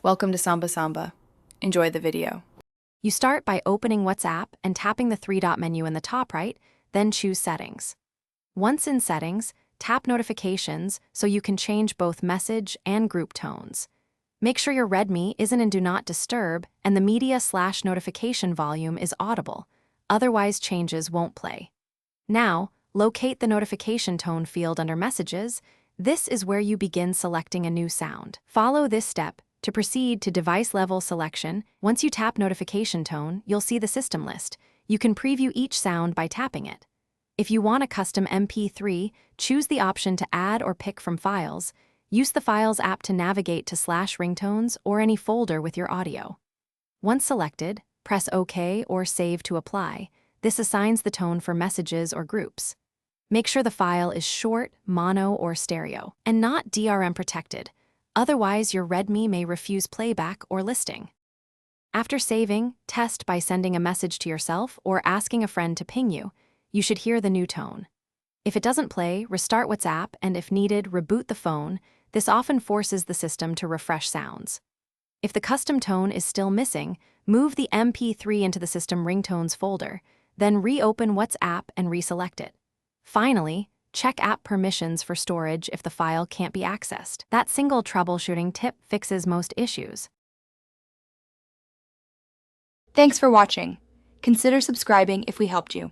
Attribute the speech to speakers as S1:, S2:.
S1: Welcome to Samba Samba. Enjoy the video.
S2: You start by opening WhatsApp and tapping the three-dot menu in the top right, then choose Settings. Once in Settings, tap Notifications so you can change both message and group tones. Make sure your Redmi isn't in Do Not Disturb and the media/notification volume is audible, otherwise changes won't play. Now, locate the notification tone field under Messages. This is where you begin selecting a new sound. Follow this step to proceed to device-level selection. Once you tap Notification Tone, you'll see the system list. You can preview each sound by tapping it. If you want a custom MP3, choose the option to add or pick from files. Use the Files app to navigate to /ringtones or any folder with your audio. Once selected, press OK or Save to apply. This assigns the tone for messages or groups. Make sure the file is short, mono, or stereo, and not DRM protected. Otherwise, your Redmi may refuse playback or listing. After saving, test by sending a message to yourself or asking a friend to ping you. You should hear the new tone. If it doesn't play, restart WhatsApp and, if needed, reboot the phone. This often forces the system to refresh sounds. If the custom tone is still missing, move the MP3 into the System Ringtones folder, then reopen WhatsApp and reselect it. Finally, check app permissions for storage if the file can't be accessed. That single troubleshooting tip fixes most issues.
S3: Thanks for watching. Consider subscribing if we helped you.